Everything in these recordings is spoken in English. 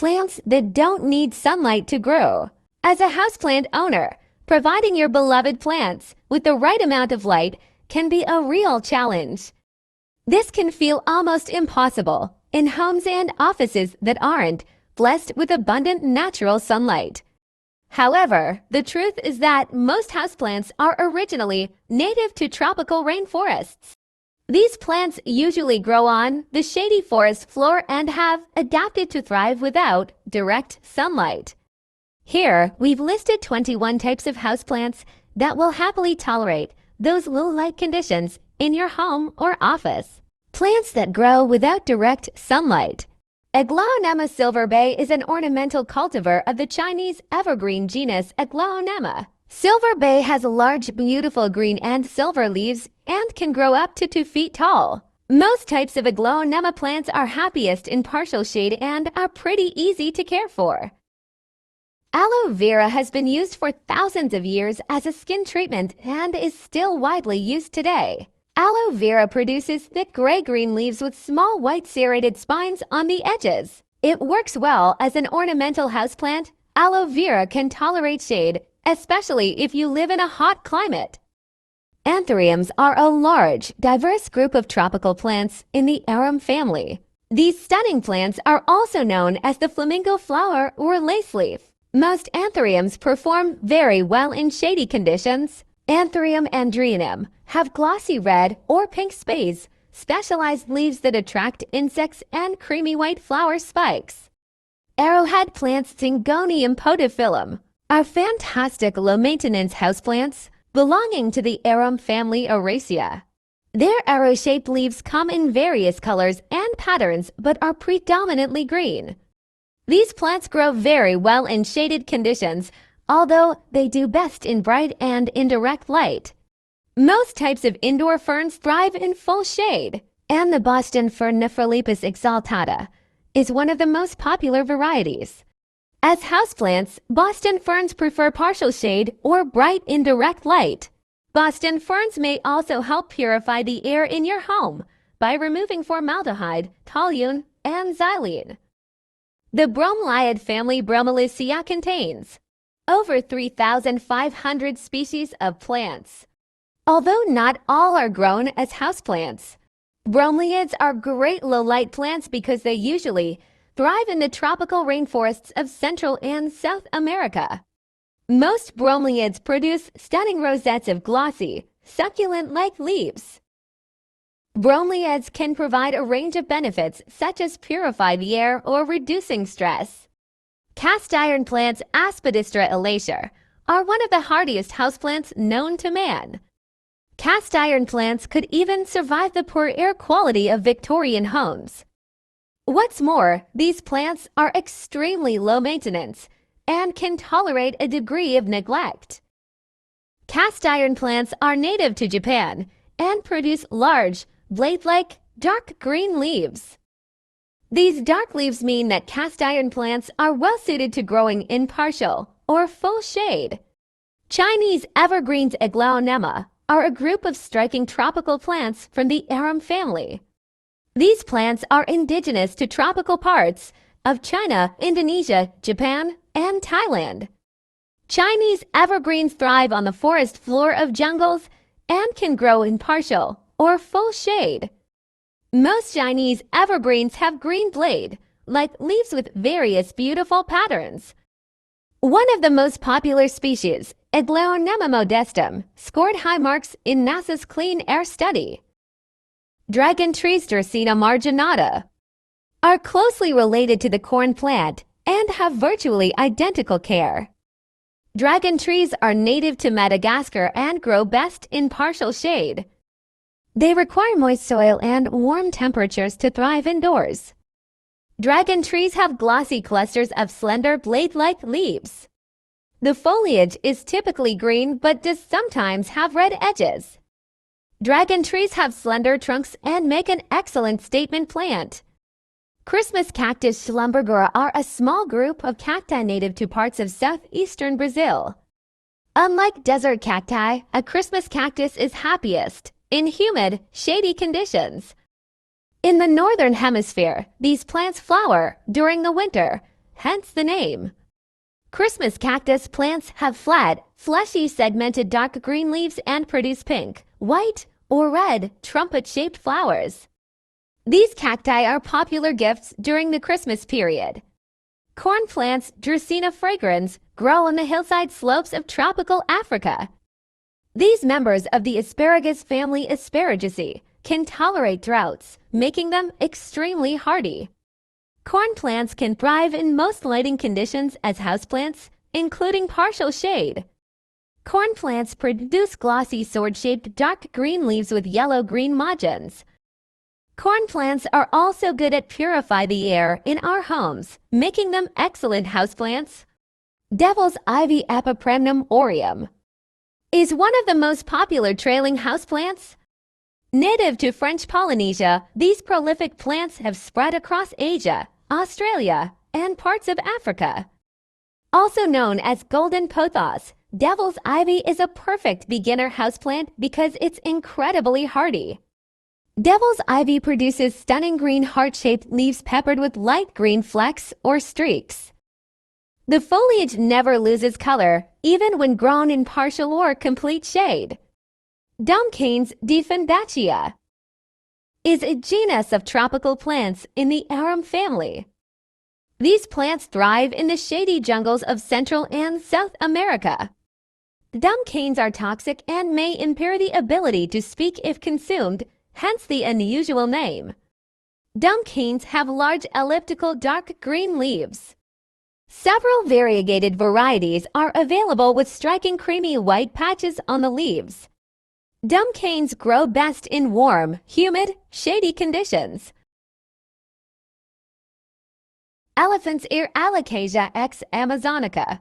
plants that don't need sunlight to grow. As a houseplant owner, providing your beloved plants with the right amount of light can be a real challenge. This can feel almost impossible in homes and offices that aren't blessed with abundant natural sunlight. However, the truth is that most houseplants are originally native to tropical rainforests. These plants usually grow on the shady forest floor and have adapted to thrive without direct sunlight. Here, we've listed 21 types of houseplants that will happily tolerate those low-light conditions in your home or office. Plants that grow without direct sunlight. Aglaonema silverbay is an ornamental cultivar of the Chinese evergreen genus Aglaonema. Silverbay has large, beautiful green and silver leaves and can grow up to 2 feet tall. Most types of Aglaonema plants are happiest in partial shade and are pretty easy to care for. Aloe vera has been used for thousands of years as a skin treatment and is still widely used today. Aloe vera produces thick gray-green leaves with small white serrated spines on the edges. It works well as an ornamental houseplant. Aloe vera can tolerate shade, especially if you live in a hot climate. Anthuriums are a large, diverse group of tropical plants in the arum family. These stunning plants are also known as the flamingo flower or lace leaf. Most anthuriums perform very well in shady conditions. Anthurium andreanum have glossy red or pink spathes, specialized leaves that attract insects, and creamy white flower spikes. Arrowhead plants Syngonium podophyllum are fantastic low-maintenance houseplants belonging to the arum family Araceae. Their arrow-shaped leaves come in various colors and patterns but are predominantly green. These plants grow very well in shaded conditions, although they do best in bright and indirect light. Most types of indoor ferns thrive in full shade, and the Boston fern Nephrolepis exaltata is one of the most popular varieties. As houseplants, Boston ferns prefer partial shade or bright indirect light. Boston ferns may also help purify the air in your home by removing formaldehyde, toluene, and xylene. The bromeliad family Bromeliaceae contains over 3,500 species of plants. Although not all are grown as houseplants, bromeliads are great low-light plants because they usually thrive in the tropical rainforests of Central and South America. Most bromeliads produce stunning rosettes of glossy, succulent-like leaves. Bromeliads can provide a range of benefits such as purify the air or reducing stress. Cast iron plants Aspidistra elacea are one of the hardiest houseplants known to man. Cast iron plants could even survive the poor air quality of Victorian homes. What's more, these plants are extremely low maintenance and can tolerate a degree of neglect. Cast iron plants are native to Japan and produce large, blade-like, dark green leaves. These dark leaves mean that cast iron plants are well suited to growing in partial or full shade. Chinese evergreens Aglaonema are a group of striking tropical plants from the arum family. These plants are indigenous to tropical parts of China, Indonesia, Japan, and Thailand. Chinese evergreens thrive on the forest floor of jungles and can grow in partial or full shade. Most Chinese evergreens have green blade-like leaves with various beautiful patterns. One of the most popular species, Aglaonema modestum, scored high marks in NASA's Clean Air study. Dragon trees Dracaena marginata are closely related to the corn plant and have virtually identical care. Dragon trees are native to Madagascar and grow best in partial shade. They require moist soil and warm temperatures to thrive indoors. Dragon trees have glossy clusters of slender blade-like leaves. The foliage is typically green but does sometimes have red edges. Dragon trees have slender trunks and make an excellent statement plant. Christmas cactus Schlumberger are a small group of cacti native to parts of southeastern Brazil. Unlike desert cacti, a Christmas cactus is happiest in humid, shady conditions. In the northern hemisphere, these plants flower during the winter hence the name. Christmas cactus plants have flat, fleshy, segmented dark green leaves and produce pink, white, or red trumpet-shaped flowers. These cacti are popular gifts during the Christmas period. Corn plants, Dracaena fragrans, grow on the hillside slopes of tropical Africa. These members of the asparagus family Asparagaceae can tolerate droughts, making them extremely hardy. Corn plants can thrive in most lighting conditions as houseplants, including partial shade. Corn plants produce glossy sword-shaped dark green leaves with yellow-green margins. Corn plants are also good at purify the air in our homes, making them excellent houseplants. Devil's ivy Epipremnum aureum is one of the most popular trailing houseplants. Native to French Polynesia, these prolific plants have spread across Asia, Australia, and parts of Africa. Also known as golden pothos, devil's ivy is a perfect beginner houseplant because it's incredibly hardy. Devil's ivy produces stunning green heart-shaped leaves peppered with light green flecks or streaks. The foliage never loses color, even when grown in partial or complete shade. Dumbcanes Dieffenbachia is a genus of tropical plants in the arum family. These plants thrive in the shady jungles of Central and South America. Dumbcanes are toxic and may impair the ability to speak if consumed, hence the unusual name. Dumbcanes have large elliptical dark green leaves. Several variegated varieties are available with striking creamy white patches on the leaves. Dumbcanes grow best in warm, humid, shady conditions. Elephant's ear Alocasia x amazonica.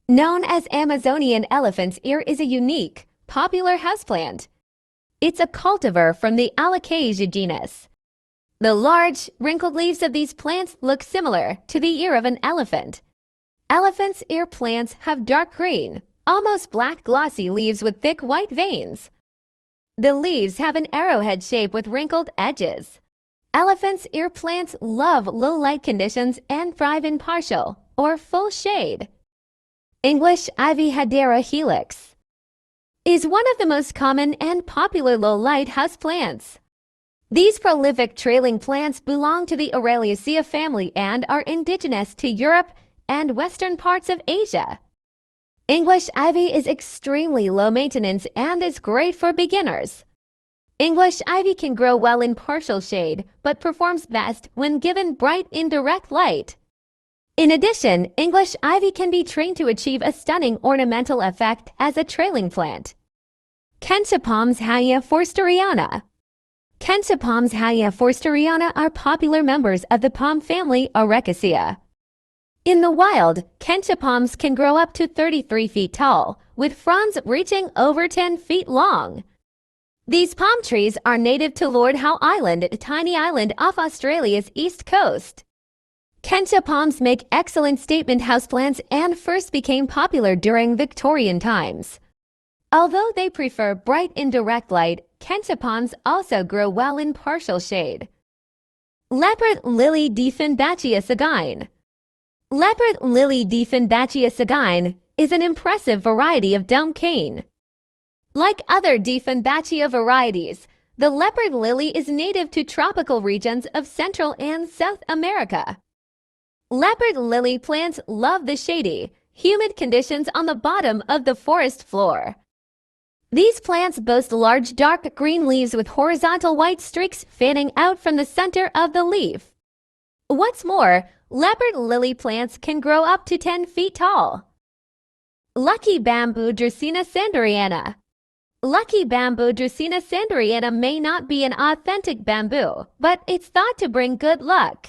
Known as Amazonian elephant's ear is a unique, popular houseplant. It's a cultivar from the Alocasia genus. The large, wrinkled leaves of these plants look similar to the ear of an elephant. Elephant's ear plants have dark green, almost black glossy leaves with thick white veins. The leaves have an arrowhead shape with wrinkled edges. Elephant's ear plants love low light conditions and thrive in partial or full shade. English ivy Hedera helix is one of the most common and popular low-light houseplants. These prolific trailing plants belong to the Araliaceae family and are indigenous to Europe and western parts of Asia. English ivy is extremely low maintenance and is great for beginners. English ivy can grow well in partial shade, but performs best when given bright indirect light. In addition, English ivy can be trained to achieve a stunning ornamental effect as a trailing plant. Kentsapalms Haya forsteriana. Kentsapalms Haya forsteriana are popular members of the palm family Arecaceae. In the wild, kentsapalms can grow up to 33 feet tall, with fronds reaching over 10 feet long. These palm trees are native to Lord Howe Island, a tiny island off Australia's east coast. Kentsapalms make excellent statement houseplants and first became popular during Victorian times. Although they prefer bright indirect light, kentsapalms also grow well in partial shade. Leopard lily Dieffenbachia sagine. Leopard lily Dieffenbachia sagine is an impressive variety of dumb cane. Like other Dieffenbachia varieties, the leopard lily is native to tropical regions of Central and South America. Leopard lily plants love the shady, humid conditions on the bottom of the forest floor. These plants boast large dark green leaves with horizontal white streaks fanning out from the center of the leaf. What's more, leopard lily plants can grow up to 10 feet tall. Lucky bamboo Dracaena sanderiana. Lucky bamboo Dracaena sanderiana may not be an authentic bamboo, but it's thought to bring good luck.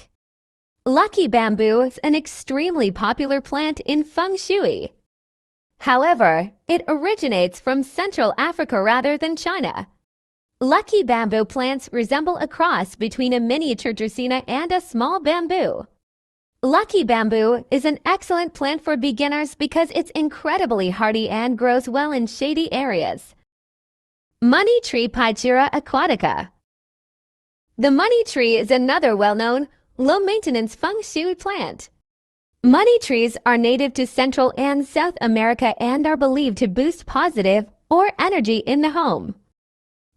Lucky bamboo is an extremely popular plant in feng shui. However, it originates from Central Africa rather than China. Lucky bamboo plants resemble a cross between a miniature Dracaena and a small bamboo. Lucky bamboo is an excellent plant for beginners because it's incredibly hardy and grows well in shady areas. Money tree Pychera aquatica. The money tree is another well-known, low-maintenance feng shui plant. Money trees are native to Central and South America and are believed to boost positive or energy in the home.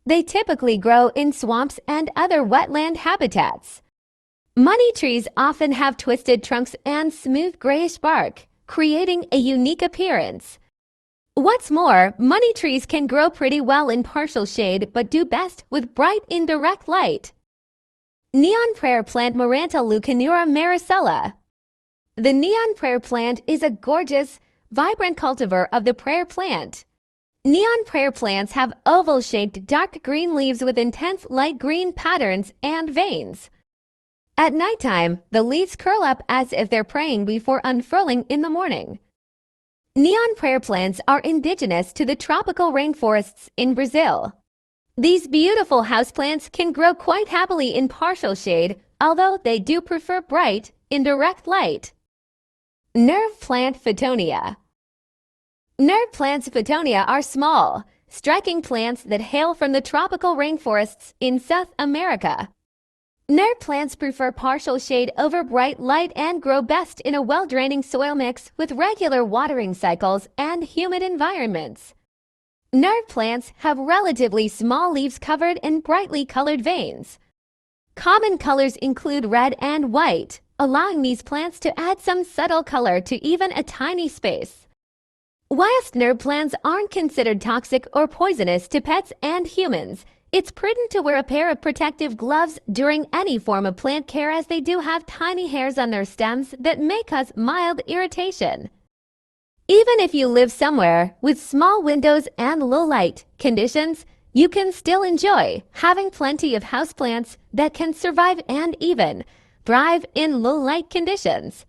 They typically grow in swamps and other wetland habitats. Money trees often have twisted trunks and smooth grayish bark, creating a unique appearance. What's more, money trees can grow pretty well in partial shade but do best with bright indirect light. Neon prayer plant Maranta leucanura maricela. The neon prayer plant is a gorgeous, vibrant cultivar of the prayer plant. Neon prayer plants have oval-shaped dark green leaves with intense light green patterns and veins. At nighttime, the leaves curl up as if they're praying before unfurling in the morning. Neon prayer plants are indigenous to the tropical rainforests in Brazil. These beautiful houseplants can grow quite happily in partial shade, although they do prefer bright, indirect light. Nerve plant Photonia. Nerve plants Photonia are small, striking plants that hail from the tropical rainforests in South America. Nerve plants prefer partial shade over bright light and grow best in a well-draining soil mix with regular watering cycles and humid environments. Nerve plants have relatively small leaves covered in brightly colored veins. Common colors include red and white, allowing these plants to add some subtle color to even a tiny space. Whilst nerve plants aren't considered toxic or poisonous to pets and humans, it's prudent to wear a pair of protective gloves during any form of plant care as they do have tiny hairs on their stems that may cause mild irritation. Even if you live somewhere with small windows and low light conditions, you can still enjoy having plenty of houseplants that can survive and even thrive in low light conditions.